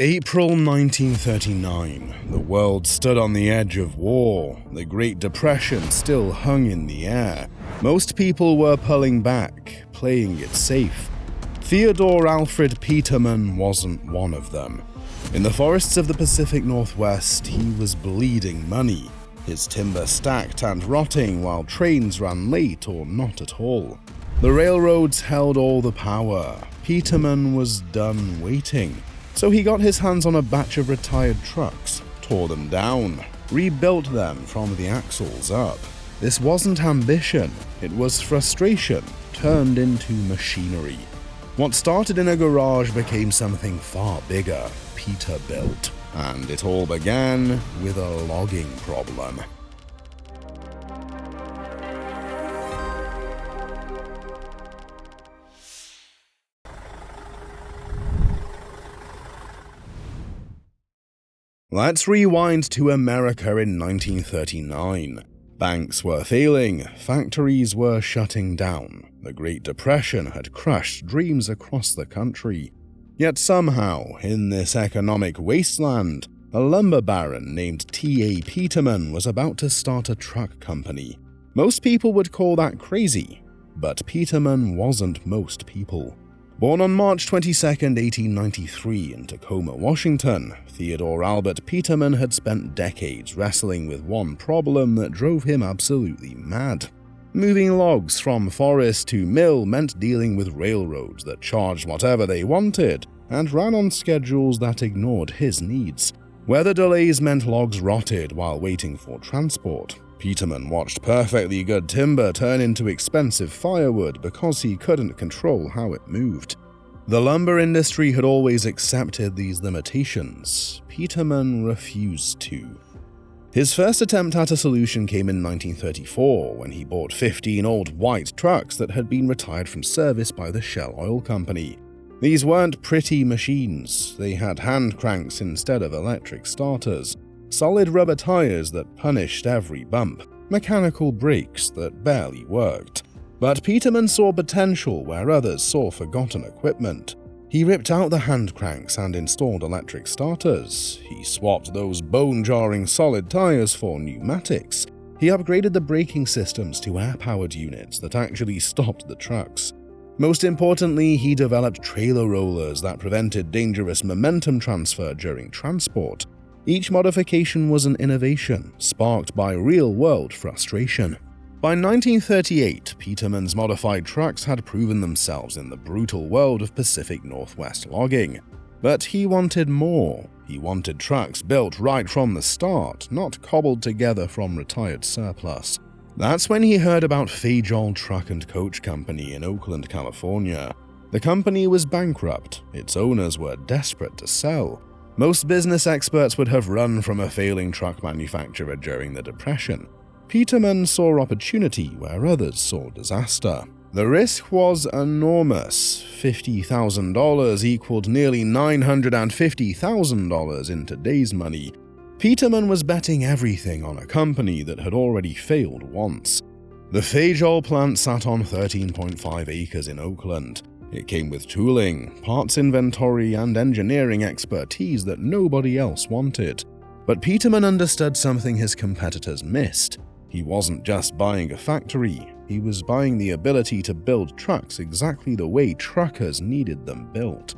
April 1939. The world stood on the edge of war. The Great Depression still hung in the air. Most people were pulling back, playing it safe. Theodore Alfred Peterman wasn't one of them. In the forests of the Pacific Northwest, he was bleeding money. His timber stacked and rotting while trains ran late or not at all. The railroads held all the power. Peterman was done waiting. So he got his hands on a batch of retired trucks, tore them down, rebuilt them from the axles up. This wasn't ambition, it was frustration turned into machinery. What started in a garage became something far bigger, Peterbilt. And it all began with a logging problem. Let's rewind to America in 1939. Banks were failing, factories were shutting down. The Great Depression had crushed dreams across the country. Yet somehow, in this economic wasteland, a lumber baron named T.A. Peterman was about to start a truck company. Most people would call that crazy, but Peterman wasn't most people. Born on March 22, 1893 in Tacoma, Washington, Theodore Albert Peterman had spent decades wrestling with one problem that drove him absolutely mad. Moving logs from forest to mill meant dealing with railroads that charged whatever they wanted and ran on schedules that ignored his needs. Weather delays meant logs rotted while waiting for transport. Peterman watched perfectly good timber turn into expensive firewood because he couldn't control how it moved. The lumber industry had always accepted these limitations. Peterman refused to. His first attempt at a solution came in 1934 when he bought 15 old white trucks that had been retired from service by the Shell Oil Company. These weren't pretty machines. They had hand cranks instead of electric starters, solid rubber tires that punished every bump, mechanical brakes that barely worked. But Peterman saw potential where others saw forgotten equipment. He ripped out the hand cranks and installed electric starters. He swapped those bone-jarring solid tires for pneumatics. He upgraded the braking systems to air-powered units that actually stopped the trucks. Most importantly, he developed trailer rollers that prevented dangerous momentum transfer during transport. Each modification was an innovation, sparked by real-world frustration. By 1938, Peterman's modified trucks had proven themselves in the brutal world of Pacific Northwest logging. But he wanted more. He wanted trucks built right from the start, not cobbled together from retired surplus. That's when he heard about Fajol Truck and Coach Company in Oakland, California. The company was bankrupt. Its owners were desperate to sell. Most business experts would have run from a failing truck manufacturer during the Depression. Peterman saw opportunity where others saw disaster. The risk was enormous. $50,000 equaled nearly $950,000 in today's money. Peterman was betting everything on a company that had already failed once. The Fajol plant sat on 13.5 acres in Oakland. It came with tooling, parts inventory, and engineering expertise that nobody else wanted. But Peterman understood something his competitors missed. He wasn't just buying a factory, he was buying the ability to build trucks exactly the way truckers needed them built.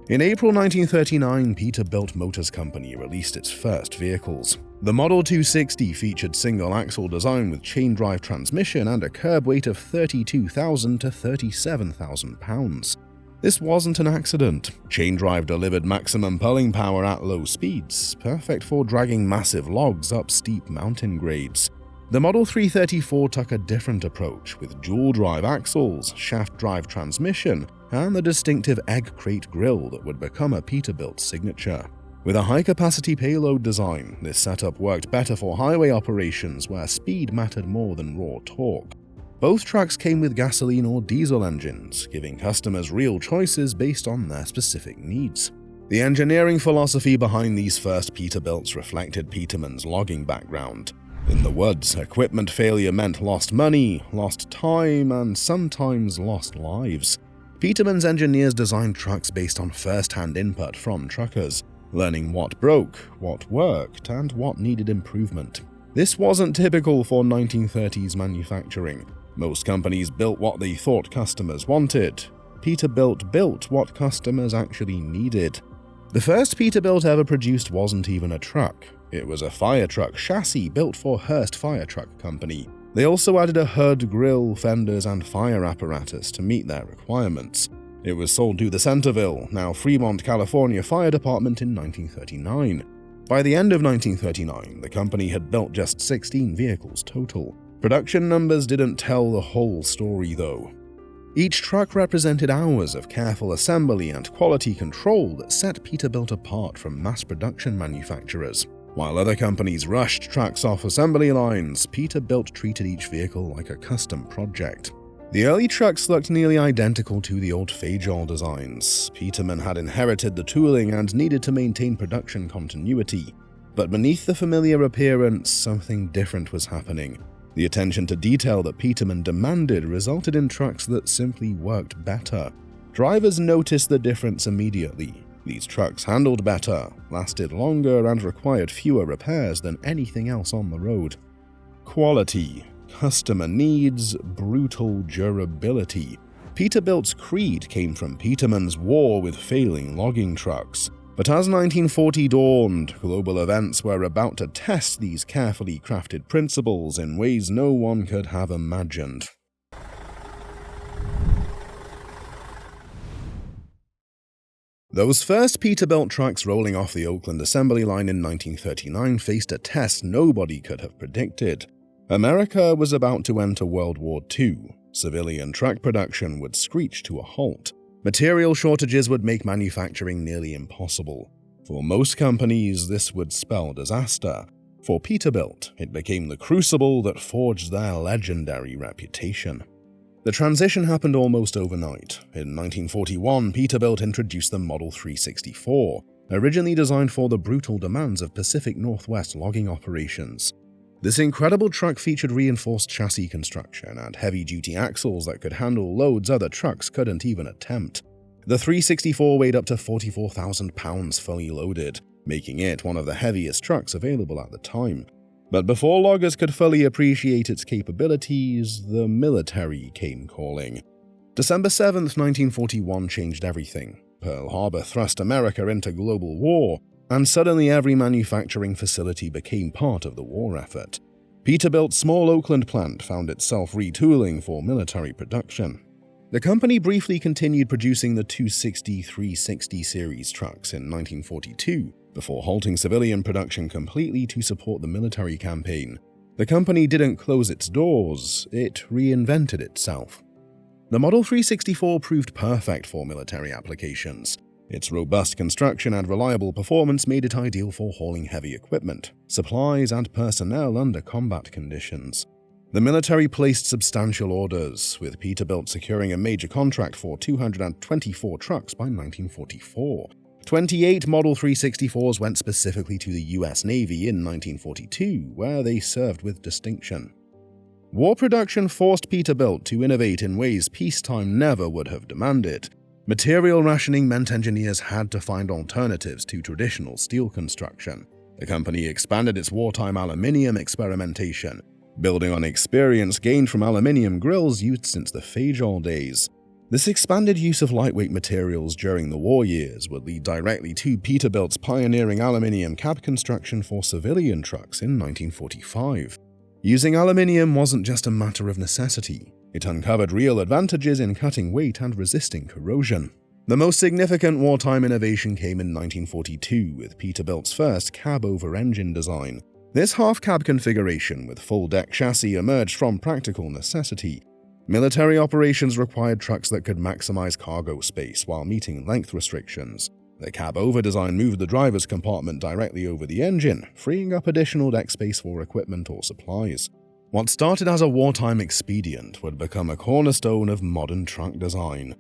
In April 1939, Peterbilt Motors Company released its first vehicles. The Model 260 featured single-axle design with chain-drive transmission and a curb weight of 32,000 to 37,000 pounds. This wasn't an accident. Chain-drive delivered maximum pulling power at low speeds, perfect for dragging massive logs up steep mountain grades. The Model 334 took a different approach, with dual-drive axles, shaft-drive transmission, and the distinctive egg crate grille that would become a Peterbilt signature. With a high-capacity payload design, this setup worked better for highway operations where speed mattered more than raw torque. Both trucks came with gasoline or diesel engines, giving customers real choices based on their specific needs. The engineering philosophy behind these first Peterbilts reflected Peterman's logging background. In the woods, equipment failure meant lost money, lost time, and sometimes lost lives. Peterman's engineers designed trucks based on first-hand input from truckers. learning what broke, what worked, and what needed improvement. This wasn't typical for 1930s manufacturing. Most companies built what they thought customers wanted. Peterbilt built what customers actually needed. The first Peterbilt ever produced wasn't even a truck. It was a fire truck chassis built for Hearst Fire Truck Company. They also added a hood, grille, fenders, and fire apparatus to meet their requirements. It was sold to the Centerville, now Fremont, California Fire Department in 1939. By the end of 1939, the company had built just 16 vehicles total. Production numbers didn't tell the whole story, though. Each truck represented hours of careful assembly and quality control that set Peterbilt apart from mass production manufacturers. While other companies rushed trucks off assembly lines, Peterbilt treated each vehicle like a custom project. The early trucks looked nearly identical to the old Fajol designs. Peterman had inherited the tooling and needed to maintain production continuity. But beneath the familiar appearance, something different was happening. The attention to detail that Peterman demanded resulted in trucks that simply worked better. Drivers noticed the difference immediately. These trucks handled better, lasted longer, and required fewer repairs than anything else on the road. Quality, customer needs, brutal durability. Peterbilt's creed came from Peterman's war with failing logging trucks. But as 1940 dawned, global events were about to test these carefully crafted principles in ways no one could have imagined. Those first Peterbilt trucks rolling off the Oakland assembly line in 1939 faced a test nobody could have predicted. America was about to enter World War II. Civilian truck production would screech to a halt. Material shortages would make manufacturing nearly impossible. For most companies, this would spell disaster. For Peterbilt, it became the crucible that forged their legendary reputation. The transition happened almost overnight. In 1941, Peterbilt introduced the Model 364, originally designed for the brutal demands of Pacific Northwest logging operations. This incredible truck featured reinforced chassis construction and heavy-duty axles that could handle loads other trucks couldn't even attempt. The 364 weighed up to 44,000 pounds fully loaded, making it one of the heaviest trucks available at the time. But before loggers could fully appreciate its capabilities, the military came calling. December 7, 1941 changed everything. Pearl Harbor thrust America into global war, and suddenly every manufacturing facility became part of the war effort. Peterbilt's small Oakland plant found itself retooling for military production. The company briefly continued producing the 260-360 series trucks in 1942, before halting civilian production completely to support the military campaign. The company didn't close its doors, it reinvented itself. The Model 364 proved perfect for military applications. Its robust construction and reliable performance made it ideal for hauling heavy equipment, supplies, and personnel under combat conditions. The military placed substantial orders, with Peterbilt securing a major contract for 224 trucks by 1944. 28 Model 364s went specifically to the US Navy in 1942, where they served with distinction. War production forced Peterbilt to innovate in ways peacetime never would have demanded. Material rationing meant engineers had to find alternatives to traditional steel construction. The company expanded its wartime aluminium experimentation, building on experience gained from aluminium grills used since the Fajol days. This expanded use of lightweight materials during the war years would lead directly to Peterbilt's pioneering aluminium cab construction for civilian trucks in 1945. Using aluminium wasn't just a matter of necessity. It uncovered real advantages in cutting weight and resisting corrosion. The most significant wartime innovation came in 1942 with Peterbilt's first cab-over-engine design. This half-cab configuration with full-deck chassis emerged from practical necessity. Military operations required trucks that could maximize cargo space while meeting length restrictions. The cab-over design moved the driver's compartment directly over the engine, freeing up additional deck space for equipment or supplies. What started as a wartime expedient would become a cornerstone of modern truck design.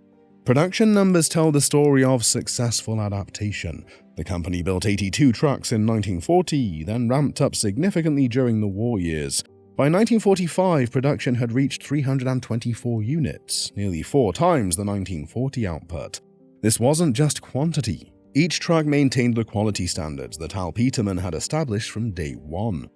Production numbers tell the story of successful adaptation. The company built 82 trucks in 1940, then ramped up significantly during the war years. By 1945, production had reached 324 units, nearly 4 times the 1940 output. This wasn't just quantity, Each truck maintained the quality standards that Hal Peterman had established from day one.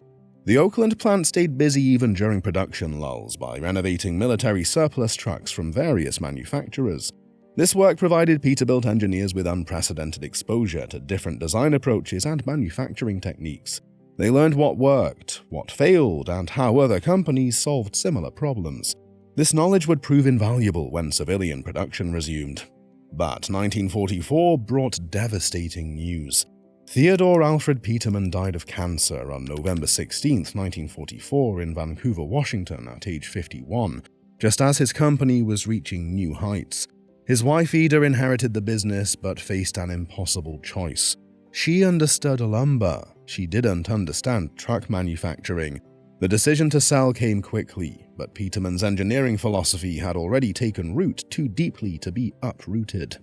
The Oakland plant stayed busy even during production lulls by renovating military surplus trucks from various manufacturers. This work provided Peterbilt engineers with unprecedented exposure to different design approaches and manufacturing techniques. They learned what worked, what failed, and how other companies solved similar problems. This knowledge would prove invaluable when civilian production resumed. But 1944 brought devastating news. Theodore Alfred Peterman died of cancer on November 16, 1944 in Vancouver, Washington at age 51, just as his company was reaching new heights. His wife Ida inherited the business but faced an impossible choice. She understood lumber. She didn't understand truck manufacturing. The decision to sell came quickly, but Peterman's engineering philosophy had already taken root too deeply to be uprooted.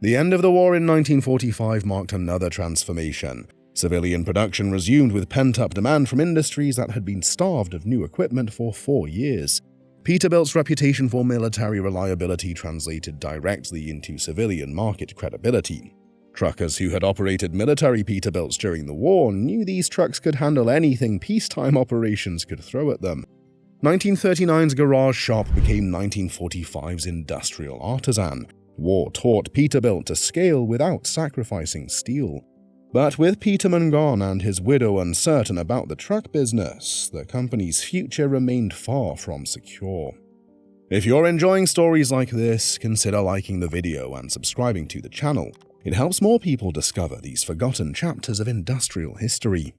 The end of the war in 1945 marked another transformation. Civilian production resumed with pent-up demand from industries that had been starved of new equipment for 4 years. Peterbilt's reputation for military reliability translated directly into civilian market credibility. Truckers who had operated military Peterbilts during the war knew these trucks could handle anything peacetime operations could throw at them. 1939's garage shop became 1945's industrial artisan. War taught Peterbilt to scale without sacrificing steel. But with Peterman gone and his widow uncertain about the truck business, the company's future remained far from secure. If you're enjoying stories like this, consider liking the video and subscribing to the channel. It helps more people discover these forgotten chapters of industrial history.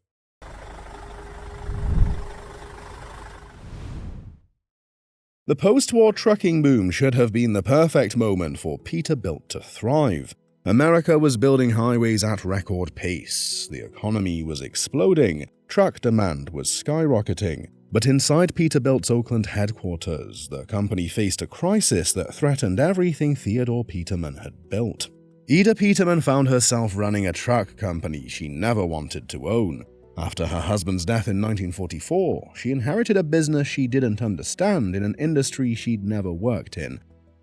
The post-war trucking boom should have been the perfect moment for Peterbilt to thrive. America was building highways at record pace, the economy was exploding, truck demand was skyrocketing. But inside Peterbilt's Oakland headquarters, the company faced a crisis that threatened everything Theodore Peterman had built. Ida Peterman found herself running a truck company she never wanted to own. After her husband's death in 1944, she inherited a business she didn't understand in an industry she'd never worked in.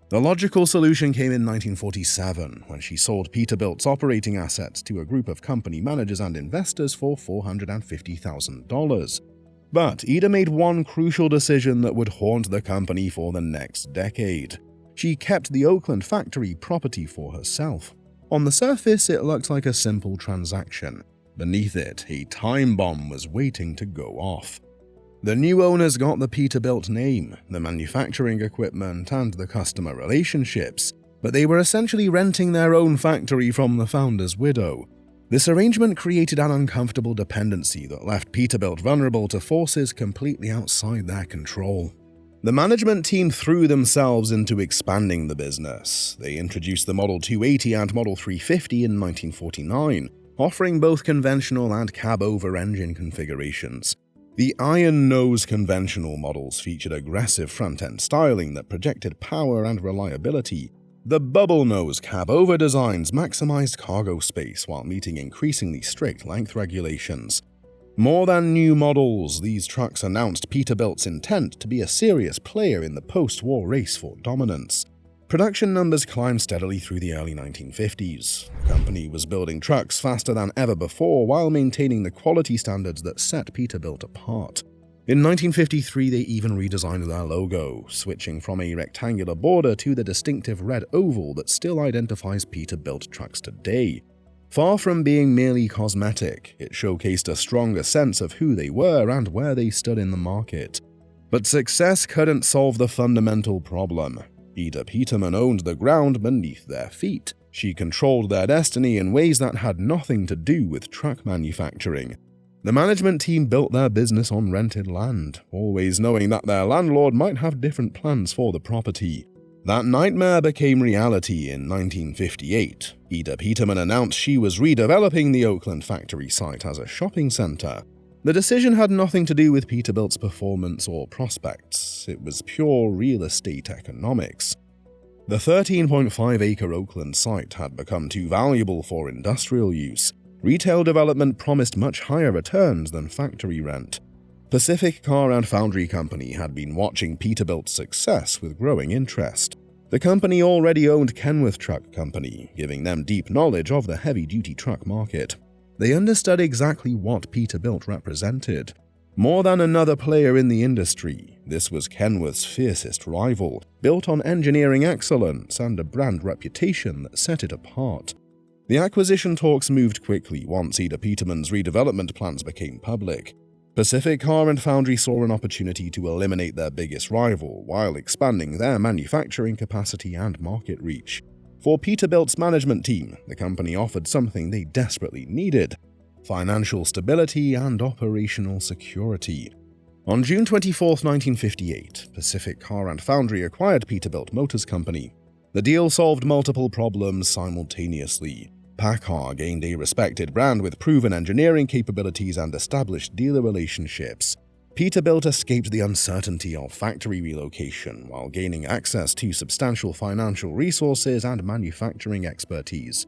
The logical solution came in 1947, when she sold Peterbilt's operating assets to a group of company managers and investors for $450,000. But Ida made one crucial decision that would haunt the company for the next decade. She kept the Oakland factory property for herself. On the surface, it looked like a simple transaction. Beneath it, a time bomb was waiting to go off. The new owners got the Peterbilt name, the manufacturing equipment, and the customer relationships, but they were essentially renting their own factory from the founder's widow. This arrangement created an uncomfortable dependency that left Peterbilt vulnerable to forces completely outside their control. The management team threw themselves into expanding the business. They introduced the Model 280 and Model 350 in 1949, offering both conventional and cab-over engine configurations. The iron nose conventional models featured aggressive front-end styling that projected power and reliability. The bubble nose cab-over designs maximized cargo space while meeting increasingly strict length regulations. More than new models, these trucks announced Peterbilt's intent to be a serious player in the post-war race for dominance. Production numbers climbed steadily through the early 1950s. The company was building trucks faster than ever before while maintaining the quality standards that set Peterbilt apart. In 1953, they even redesigned their logo, switching from a rectangular border to the distinctive red oval that still identifies Peterbilt trucks today. Far from being merely cosmetic, it showcased a stronger sense of who they were and where they stood in the market. But success couldn't solve the fundamental problem. Ida Peterman owned the ground beneath their feet. She controlled their destiny in ways that had nothing to do with truck manufacturing. The management team built their business on rented land, always knowing that their landlord might have different plans for the property. That nightmare became reality in 1958. Ida Peterman announced she was redeveloping the Oakland factory site as a shopping center. The decision had nothing to do with Peterbilt's performance or prospects. It was pure real estate economics. The 13.5-acre Oakland site had become too valuable for industrial use. Retail development promised much higher returns than factory rent. Pacific Car and Foundry Company had been watching Peterbilt's success with growing interest. The company already owned Kenworth Truck Company, giving them deep knowledge of the heavy-duty truck market. They understood exactly what Peterbilt represented. More than another player in the industry, this was Kenworth's fiercest rival, built on engineering excellence and a brand reputation that set it apart. The acquisition talks moved quickly once either Peterman's redevelopment plans became public. Pacific Car and Foundry saw an opportunity to eliminate their biggest rival while expanding their manufacturing capacity and market reach. For Peterbilt's management team, the company offered something they desperately needed: financial stability and operational security. On June 24, 1958, Pacific Car and Foundry acquired Peterbilt Motors Company. The deal solved multiple problems simultaneously. PACCAR gained a respected brand with proven engineering capabilities and established dealer relationships. Peterbilt escaped the uncertainty of factory relocation while gaining access to substantial financial resources and manufacturing expertise.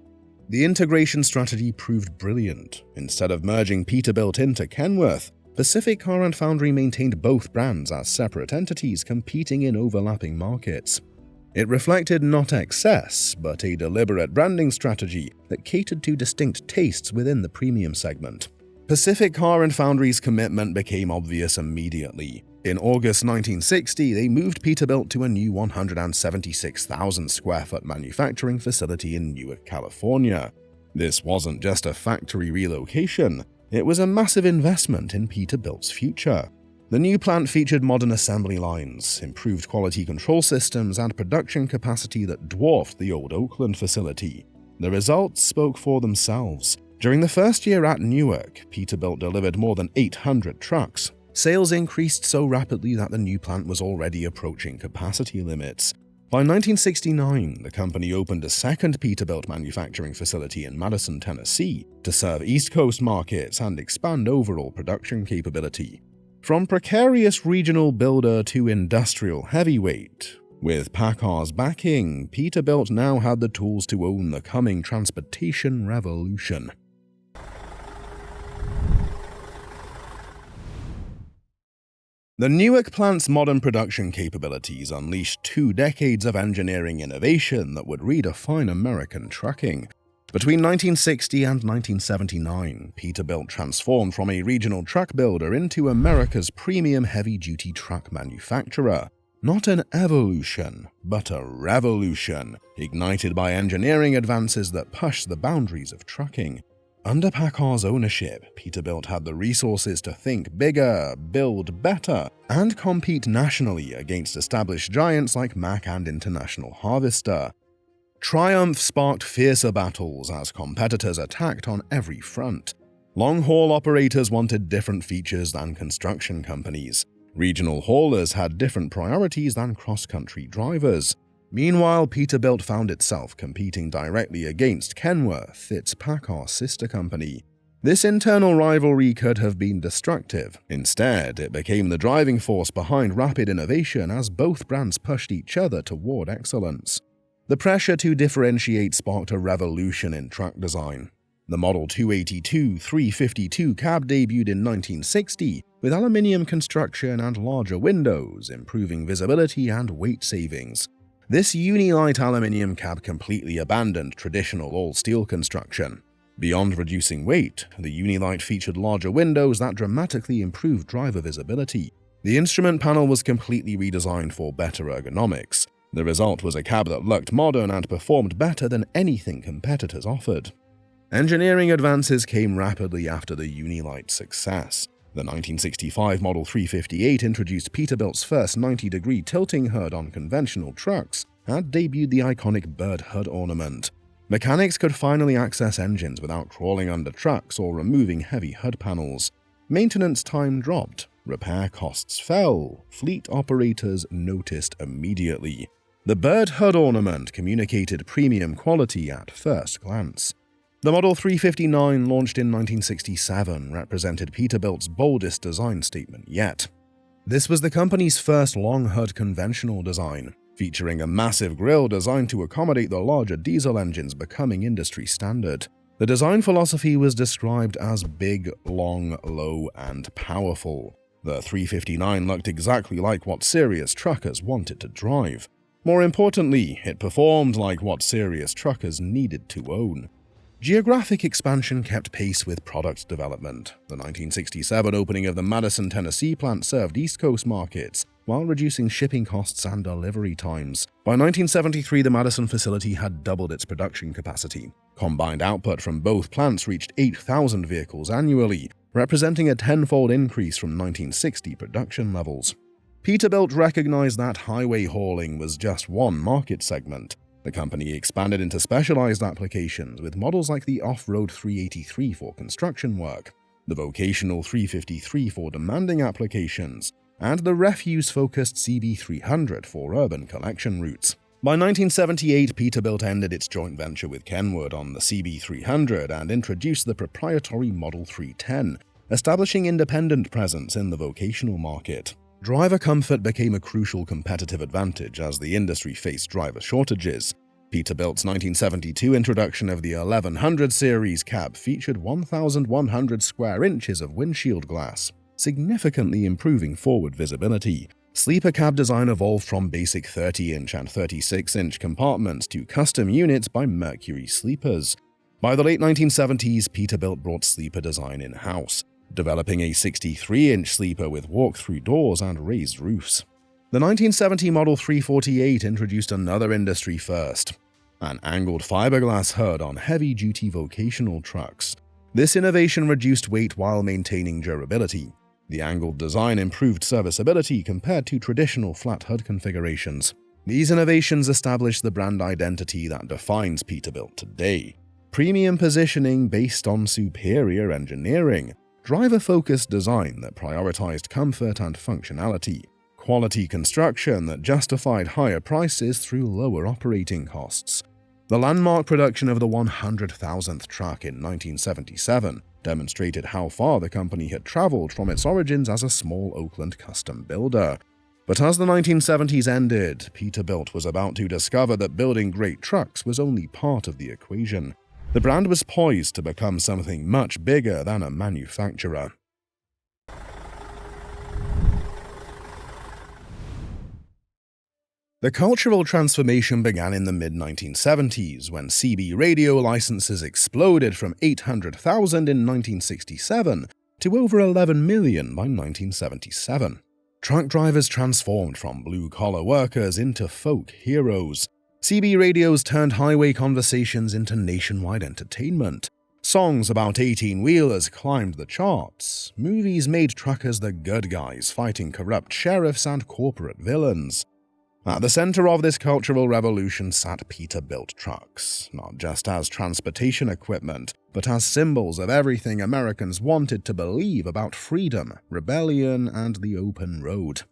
The integration strategy proved brilliant. Instead of merging Peterbilt into Kenworth, Pacific Car and Foundry maintained both brands as separate entities competing in overlapping markets. It reflected not excess, but a deliberate branding strategy that catered to distinct tastes within the premium segment. Pacific Car and Foundry's commitment became obvious immediately. In August 1960, they moved Peterbilt to a new 176,000 square foot manufacturing facility in Newark, California. This wasn't just a factory relocation, it was a massive investment in Peterbilt's future. The new plant featured modern assembly lines, improved quality control systems, and production capacity that dwarfed the old Oakland facility. The results spoke for themselves. During the first year at Newark, Peterbilt delivered more than 800 trucks. Sales increased so rapidly that the new plant was already approaching capacity limits. By 1969, the company opened a second Peterbilt manufacturing facility in Madison, Tennessee, to serve East Coast markets and expand overall production capability. From precarious regional builder to industrial heavyweight, with PACCAR's backing, Peterbilt now had the tools to own the coming transportation revolution. The Newark plant's modern production capabilities unleashed 2 decades of engineering innovation that would redefine American trucking. Between 1960 and 1979, Peterbilt transformed from a regional truck builder into America's premium heavy-duty truck manufacturer. Not an evolution, but a revolution, ignited by engineering advances that pushed the boundaries of trucking. Under PACCAR's ownership, Peterbilt had the resources to think bigger, build better, and compete nationally against established giants like Mack and International Harvester. Triumph sparked fiercer battles as competitors attacked on every front. Long-haul operators wanted different features than construction companies. Regional haulers had different priorities than cross-country drivers. Meanwhile, Peterbilt found itself competing directly against Kenworth, its PACCAR sister company. This internal rivalry could have been destructive. Instead, it became the driving force behind rapid innovation as both brands pushed each other toward excellence. The pressure to differentiate sparked a revolution in truck design. The Model 282-352 cab debuted in 1960 with aluminium construction and larger windows, improving visibility and weight savings. This Unilight aluminium cab completely abandoned traditional all-steel construction. Beyond reducing weight, the Unilight featured larger windows that dramatically improved driver visibility. The instrument panel was completely redesigned for better ergonomics. The result was a cab that looked modern and performed better than anything competitors offered. Engineering advances came rapidly after the Unilight's success. The 1965 Model 358 introduced Peterbilt's first 90-degree tilting hood on conventional trucks and debuted the iconic bird hood ornament. Mechanics could finally access engines without crawling under trucks or removing heavy hood panels. Maintenance time dropped, repair costs fell, fleet operators noticed immediately. The bird hood ornament communicated premium quality at first glance. The Model 359, launched in 1967, represented Peterbilt's boldest design statement yet. This was the company's first long-hood conventional design, featuring a massive grille designed to accommodate the larger diesel engines becoming industry standard. The design philosophy was described as big, long, low, and powerful. The 359 looked exactly like what serious truckers wanted to drive. More importantly, it performed like what serious truckers needed to own. Geographic expansion kept pace with product development. The 1967 opening of the Madison, Tennessee plant served East Coast markets, while reducing shipping costs and delivery times. By 1973, the Madison facility had doubled its production capacity. Combined output from both plants reached 8,000 vehicles annually, representing a tenfold increase from 1960 production levels. Peterbilt recognized that highway hauling was just one market segment. The company expanded into specialized applications with models like the off-road 383 for construction work, the vocational 353 for demanding applications, and the refuse-focused CB300 for urban collection routes. By 1978, Peterbilt ended its joint venture with Kenwood on the CB300 and introduced the proprietary Model 310, establishing independent presence in the vocational market. Driver comfort became a crucial competitive advantage as the industry faced driver shortages. Peterbilt's 1972 introduction of the 1100 series cab featured 1,100 square inches of windshield glass, significantly improving forward visibility. Sleeper cab design evolved from basic 30-inch and 36-inch compartments to custom units by Mercury Sleepers. By the late 1970s, Peterbilt brought sleeper design in-house, developing a 63-inch sleeper with walk-through doors and raised roofs. The 1970 Model 348 introduced another industry first, an angled fiberglass hood on heavy-duty vocational trucks. This innovation reduced weight while maintaining durability. The angled design improved serviceability compared to traditional flat hood configurations. These innovations established the brand identity that defines Peterbilt today. Premium positioning based on superior engineering, driver-focused design that prioritized comfort and functionality, quality construction that justified higher prices through lower operating costs. The landmark production of the 100,000th truck in 1977 demonstrated how far the company had traveled from its origins as a small Oakland custom builder. But as the 1970s ended, Peterbilt was about to discover that building great trucks was only part of the equation. The brand was poised to become something much bigger than a manufacturer. The cultural transformation began in the mid-1970s when CB radio licenses exploded from 800,000 in 1967 to over 11 million by 1977. Truck drivers transformed from blue-collar workers into folk heroes. CB radios turned highway conversations into nationwide entertainment. Songs about 18-wheelers climbed the charts. Movies made truckers the good guys fighting corrupt sheriffs and corporate villains. At the center of this cultural revolution sat Peterbilt trucks, not just as transportation equipment, but as symbols of everything Americans wanted to believe about freedom, rebellion, and the open road.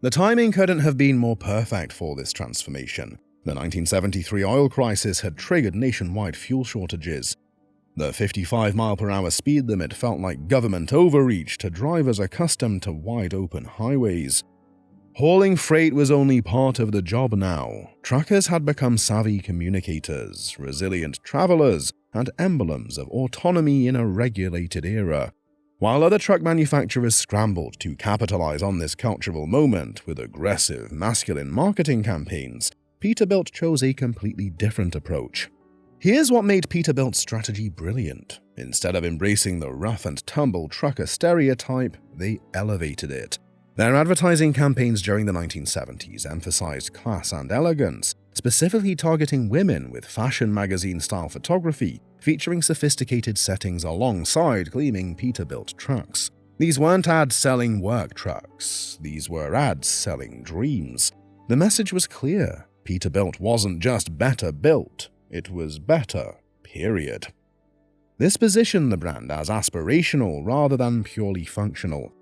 The timing couldn't have been more perfect for this transformation. The 1973 oil crisis had triggered nationwide fuel shortages. The 55-mile-per-hour speed limit felt like government overreach to drivers accustomed to wide-open highways. Hauling freight was only part of the job now. Truckers had become savvy communicators, resilient travelers, and emblems of autonomy in a regulated era. While other truck manufacturers scrambled to capitalize on this cultural moment with aggressive, masculine marketing campaigns, Peterbilt chose a completely different approach. Here's what made Peterbilt's strategy brilliant. Instead of embracing the rough-and-tumble trucker stereotype, they elevated it. Their advertising campaigns during the 1970s emphasized class and elegance, specifically targeting women with fashion magazine-style photography, featuring sophisticated settings alongside gleaming Peterbilt trucks. These weren't ads selling work trucks, these were ads selling dreams. The message was clear. Peterbilt wasn't just better built, it was better, period. This positioned the brand as aspirational rather than purely functional.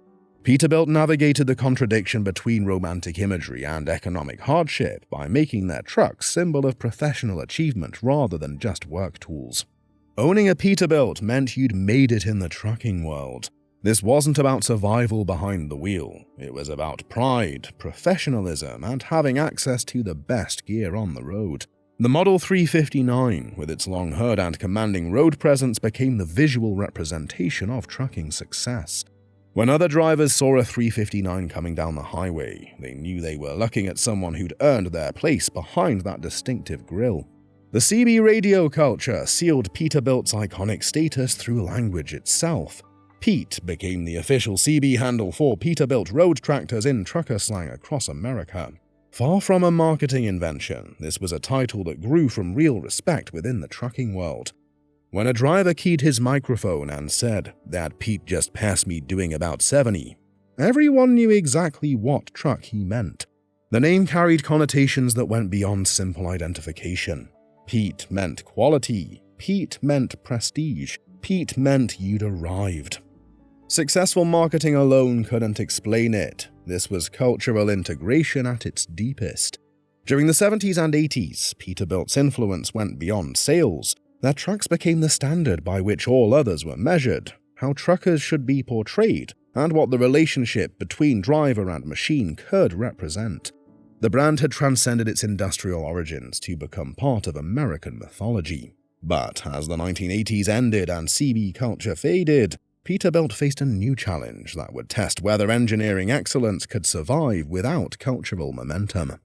Peterbilt navigated the contradiction between romantic imagery and economic hardship by making their trucks symbol of professional achievement rather than just work tools. Owning a Peterbilt meant you'd made it in the trucking world. This wasn't about survival behind the wheel. It was about pride, professionalism, and having access to the best gear on the road. The Model 359, with its long hood and commanding road presence, became the visual representation of trucking success. When other drivers saw a 359 coming down the highway, they knew they were looking at someone who'd earned their place behind that distinctive grille. The CB radio culture sealed Peterbilt's iconic status through language itself. Pete became the official CB handle for Peterbilt road tractors in trucker slang across America. Far from a marketing invention, this was a title that grew from real respect within the trucking world. When a driver keyed his microphone and said, "That Pete just passed me doing about 70, everyone knew exactly what truck he meant. The name carried connotations that went beyond simple identification. Pete meant quality. Pete meant prestige. Pete meant you'd arrived. Successful marketing alone couldn't explain it. This was cultural integration at its deepest. During the 70s and 80s, Peterbilt's influence went beyond sales. Their trucks became the standard by which all others were measured, how truckers should be portrayed, and what the relationship between driver and machine could represent. The brand had transcended its industrial origins to become part of American mythology. But as the 1980s ended and CB culture faded, Peterbilt faced a new challenge that would test whether engineering excellence could survive without cultural momentum.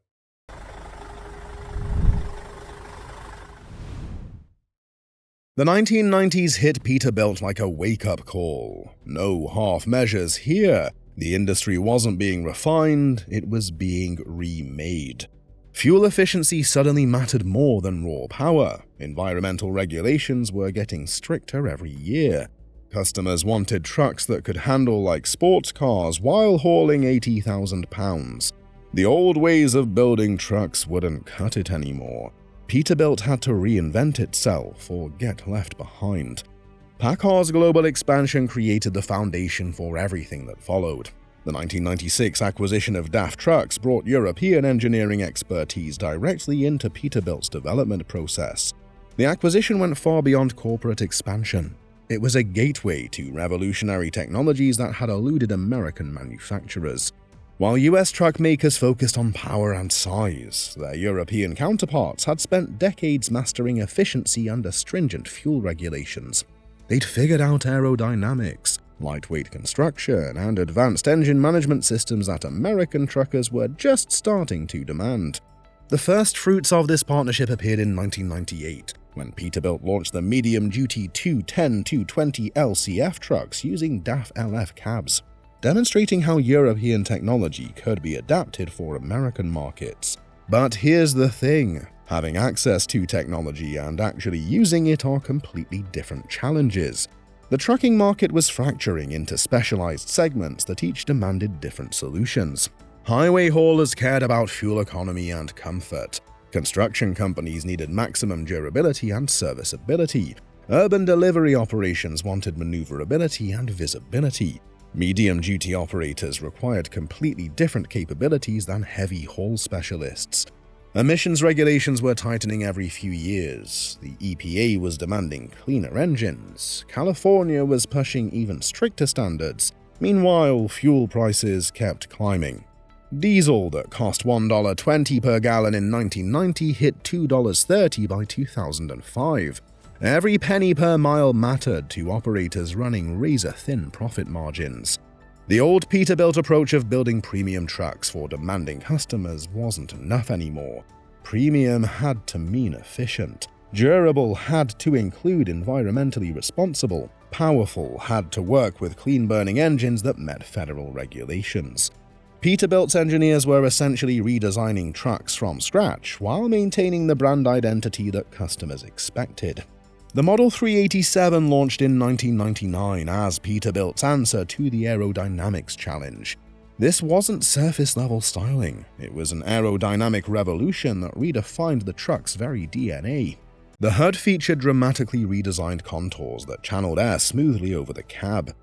The 1990s hit Peterbilt like a wake-up call. No half measures here. The industry wasn't being refined, it was being remade. Fuel efficiency suddenly mattered more than raw power. Environmental regulations were getting stricter every year. Customers wanted trucks that could handle like sports cars while hauling 80,000 pounds. The old ways of building trucks wouldn't cut it anymore. Peterbilt had to reinvent itself or get left behind. PACCAR's global expansion created the foundation for everything that followed. The 1996 acquisition of DAF Trucks brought European engineering expertise directly into Peterbilt's development process. The acquisition went far beyond corporate expansion. It was a gateway to revolutionary technologies that had eluded American manufacturers. While US truck makers focused on power and size, their European counterparts had spent decades mastering efficiency under stringent fuel regulations. They'd figured out aerodynamics, lightweight construction, and advanced engine management systems that American truckers were just starting to demand. The first fruits of this partnership appeared in 1998, when Peterbilt launched the medium-duty 210-220 LCF trucks using DAF LF cabs, demonstrating how European technology could be adapted for American markets. But here's the thing. Having access to technology and actually using it are completely different challenges. The trucking market was fracturing into specialized segments that each demanded different solutions. Highway haulers cared about fuel economy and comfort. Construction companies needed maximum durability and serviceability. Urban delivery operations wanted maneuverability and visibility. Medium-duty operators required completely different capabilities than heavy haul specialists. Emissions regulations were tightening every few years. The EPA was demanding cleaner engines. California was pushing even stricter standards. Meanwhile, fuel prices kept climbing. Diesel that cost $1.20 per gallon in 1990 hit $2.30 by 2005. Every penny per mile mattered to operators running razor-thin profit margins. The old Peterbilt approach of building premium trucks for demanding customers wasn't enough anymore. Premium had to mean efficient. Durable had to include environmentally responsible. Powerful had to work with clean-burning engines that met federal regulations. Peterbilt's engineers were essentially redesigning trucks from scratch while maintaining the brand identity that customers expected. The Model 387 launched in 1999 as Peterbilt's answer to the aerodynamics challenge. This wasn't surface-level styling, it was an aerodynamic revolution that redefined the truck's very DNA. The hood featured dramatically redesigned contours that channeled air smoothly over the cab.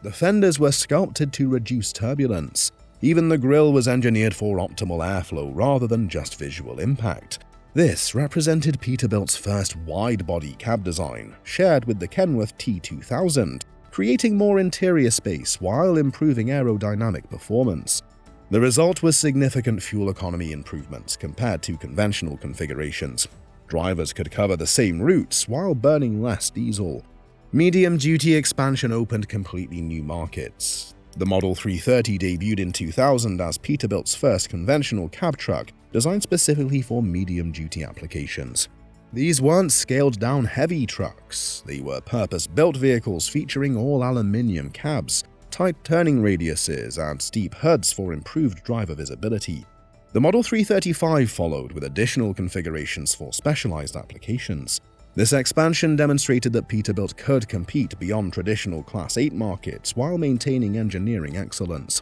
The fenders were sculpted to reduce turbulence. Even the grille was engineered for optimal airflow rather than just visual impact. This represented Peterbilt's first wide-body cab design, shared with the Kenworth T2000, creating more interior space while improving aerodynamic performance. The result was significant fuel economy improvements compared to conventional configurations. Drivers could cover the same routes while burning less diesel. Medium-duty expansion opened completely new markets. The Model 330 debuted in 2000 as Peterbilt's first conventional cab truck designed specifically for medium-duty applications. These weren't scaled-down heavy trucks, they were purpose-built vehicles featuring all-aluminium cabs, tight turning radiuses, and steep hoods for improved driver visibility. The Model 335 followed with additional configurations for specialized applications. This expansion demonstrated that Peterbilt could compete beyond traditional Class 8 markets while maintaining engineering excellence.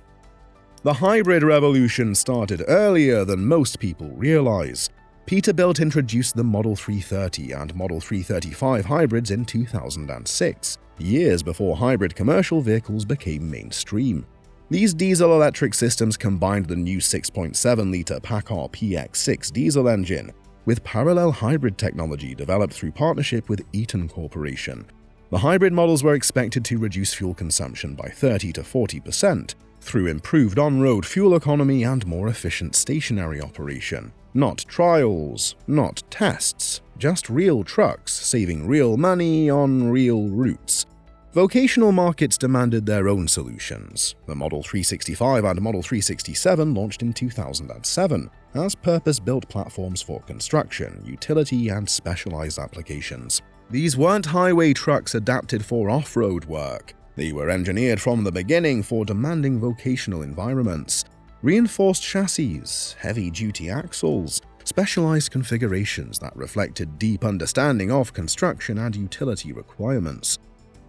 The hybrid revolution started earlier than most people realize. Peterbilt introduced the Model 330 and Model 335 hybrids in 2006, years before hybrid commercial vehicles became mainstream. These diesel-electric systems combined the new 6.7-liter Packard PX6 diesel engine with parallel hybrid technology developed through partnership with Eaton Corporation. The hybrid models were expected to reduce fuel consumption by 30 to 40% through improved on-road fuel economy and more efficient stationary operation. Not trials, not tests, just real trucks saving real money on real routes. Vocational markets demanded their own solutions. The Model 365 and Model 367 launched in 2007 as purpose-built platforms for construction, utility, and specialized applications. These weren't highway trucks adapted for off-road work. They were engineered from the beginning for demanding vocational environments. Reinforced chassis, heavy-duty axles, specialized configurations that reflected deep understanding of construction and utility requirements.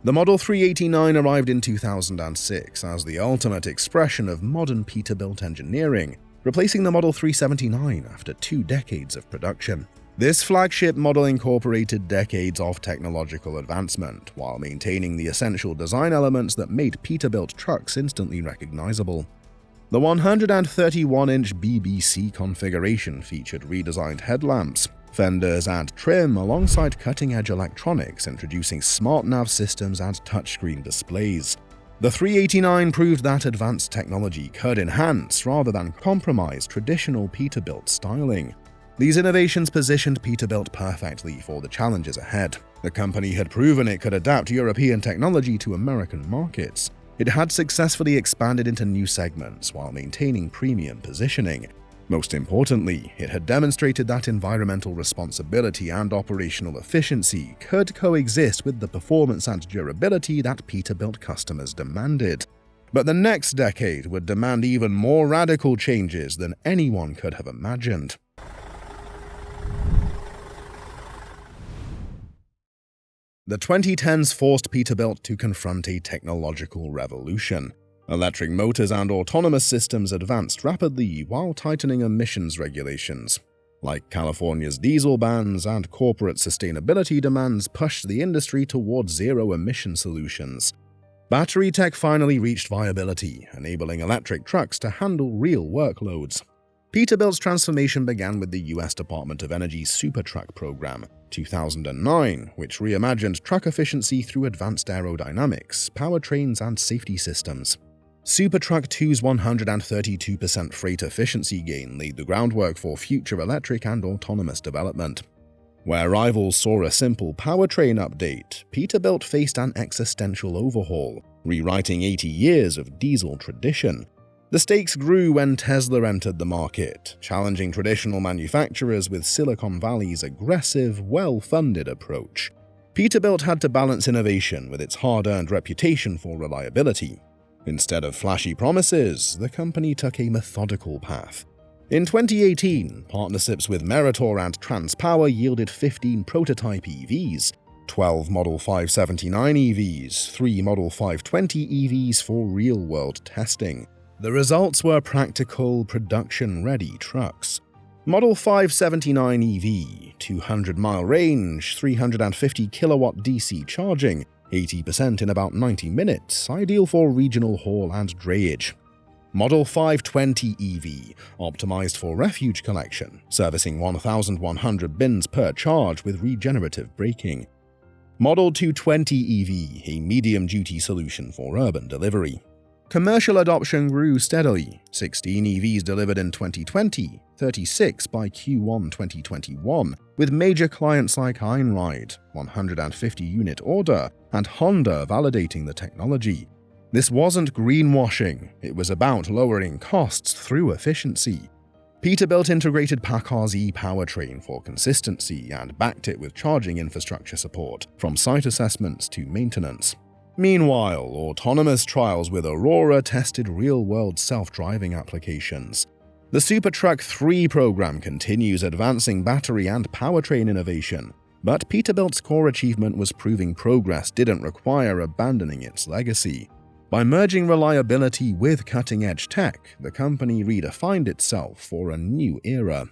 The Model 389 arrived in 2006 as the ultimate expression of modern Peterbilt engineering, replacing the Model 379 after 2 decades of production. This flagship model incorporated decades of technological advancement while maintaining the essential design elements that made Peterbilt trucks instantly recognizable. The 131-inch BBC configuration featured redesigned headlamps, fenders, and trim alongside cutting-edge electronics introducing smart nav systems and touchscreen displays. The 389 proved that advanced technology could enhance rather than compromise traditional Peterbilt styling. These innovations positioned Peterbilt perfectly for the challenges ahead. The company had proven it could adapt European technology to American markets. It had successfully expanded into new segments while maintaining premium positioning. Most importantly, it had demonstrated that environmental responsibility and operational efficiency could coexist with the performance and durability that Peterbilt customers demanded. But the next decade would demand even more radical changes than anyone could have imagined. The 2010s forced Peterbilt to confront a technological revolution. Electric motors and autonomous systems advanced rapidly while tightening emissions regulations. Like California's diesel bans and corporate sustainability demands pushed the industry toward zero-emission solutions. Battery tech finally reached viability, enabling electric trucks to handle real workloads. Peterbilt's transformation began with the US Department of Energy's Supertruck program, 2009, which reimagined truck efficiency through advanced aerodynamics, powertrains, and safety systems. Supertruck 2's 132% freight efficiency gain laid the groundwork for future electric and autonomous development. Where rivals saw a simple powertrain update, Peterbilt faced an existential overhaul, rewriting 80 years of diesel tradition. The stakes grew when Tesla entered the market, challenging traditional manufacturers with Silicon Valley's aggressive, well-funded approach. Peterbilt had to balance innovation with its hard-earned reputation for reliability. Instead of flashy promises, the company took a methodical path. In 2018, partnerships with Meritor and TransPower yielded 15 prototype EVs, 12 Model 579 EVs, 3 Model 520 EVs for real-world testing. The results were practical, production-ready trucks. Model 579 EV, 200-mile range, 350 kilowatt DC charging, 80% in about 90 minutes, ideal for regional haul and drayage. Model 520 EV, optimized for refuge collection, servicing 1,100 bins per charge with regenerative braking. Model 220 EV, a medium-duty solution for urban delivery. Commercial adoption grew steadily, 16 EVs delivered in 2020, 36 by Q1 2021, with major clients like Einride, 150-unit order, and Honda validating the technology. This wasn't greenwashing, it was about lowering costs through efficiency. Peterbilt integrated PACCAR's e-powertrain for consistency and backed it with charging infrastructure support, from site assessments to maintenance. Meanwhile, autonomous trials with Aurora tested real-world self-driving applications. The Supertruck 3 program continues advancing battery and powertrain innovation, but Peterbilt's core achievement was proving progress didn't require abandoning its legacy. By merging reliability with cutting-edge tech, the company redefined itself for a new era.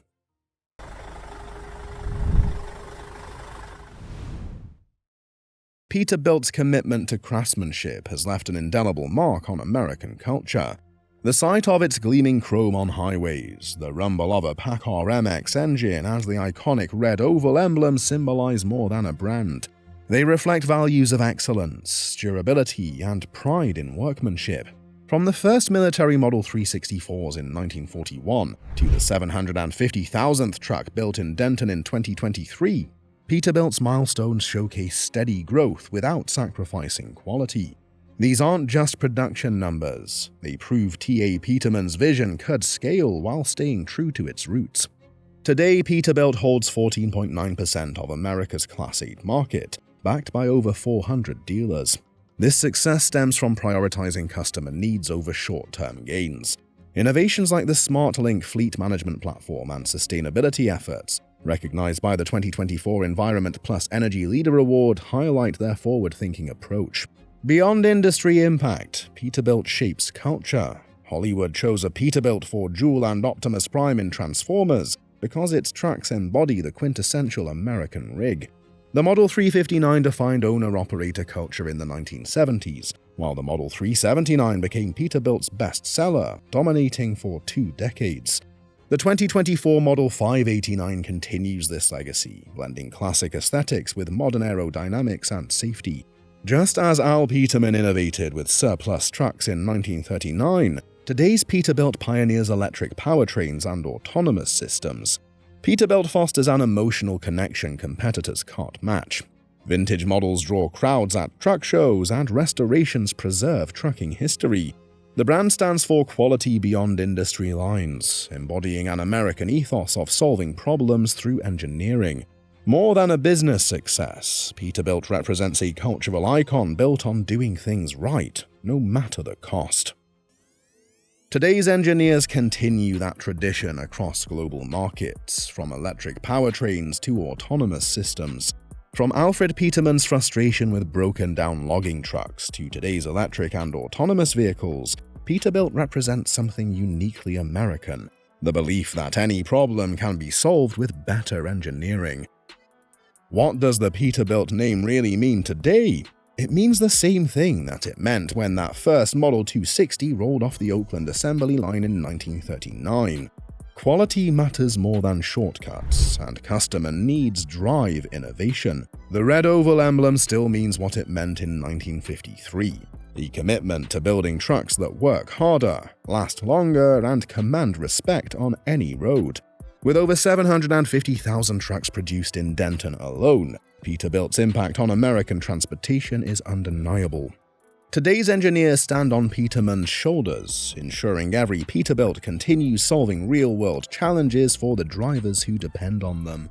Peterbilt's commitment to craftsmanship has left an indelible mark on American culture. The sight of its gleaming chrome on highways, the rumble of a PACCAR MX engine, and the iconic red oval emblem symbolize more than a brand. They reflect values of excellence, durability, and pride in workmanship. From the first military Model 364s in 1941 to the 750,000th truck built in Denton in 2023, Peterbilt's milestones showcase steady growth without sacrificing quality. These aren't just production numbers, they prove T.A. Peterman's vision could scale while staying true to its roots. Today, Peterbilt holds 14.9% of America's Class 8 market, backed by over 400 dealers. This success stems from prioritizing customer needs over short-term gains. Innovations like the SmartLink fleet management platform and sustainability efforts, recognized by the 2024 Environment Plus Energy Leader Award, highlight their forward-thinking approach. Beyond industry impact, Peterbilt shapes culture. Hollywood chose a Peterbilt for Joule and Optimus Prime in Transformers because its trucks embody the quintessential American rig. The Model 359 defined owner-operator culture in the 1970s, while the Model 379 became Peterbilt's bestseller, dominating for 2 decades. The 2024 Model 589 continues this legacy, blending classic aesthetics with modern aerodynamics and safety. Just as Al Peterman innovated with surplus trucks in 1939, today's Peterbilt pioneers electric powertrains and autonomous systems. Peterbilt fosters an emotional connection competitors can't match. Vintage models draw crowds at truck shows, and restorations preserve trucking history. The brand stands for quality beyond industry lines, embodying an American ethos of solving problems through engineering. More than a business success, Peterbilt represents a cultural icon built on doing things right, no matter the cost. Today's engineers continue that tradition across global markets, from electric powertrains to autonomous systems. From Alfred Peterman's frustration with broken-down logging trucks to today's electric and autonomous vehicles, Peterbilt represents something uniquely American: the belief that any problem can be solved with better engineering. What does the Peterbilt name really mean today? It means the same thing that it meant when that first Model 260 rolled off the Oakland assembly line in 1939. Quality matters more than shortcuts, and customer needs drive innovation. The red oval emblem still means what it meant in 1953. The commitment to building trucks that work harder, last longer, and command respect on any road. With over 750,000 trucks produced in Denton alone, Peterbilt's impact on American transportation is undeniable. Today's engineers stand on Peterman's shoulders, ensuring every Peterbilt continues solving real-world challenges for the drivers who depend on them.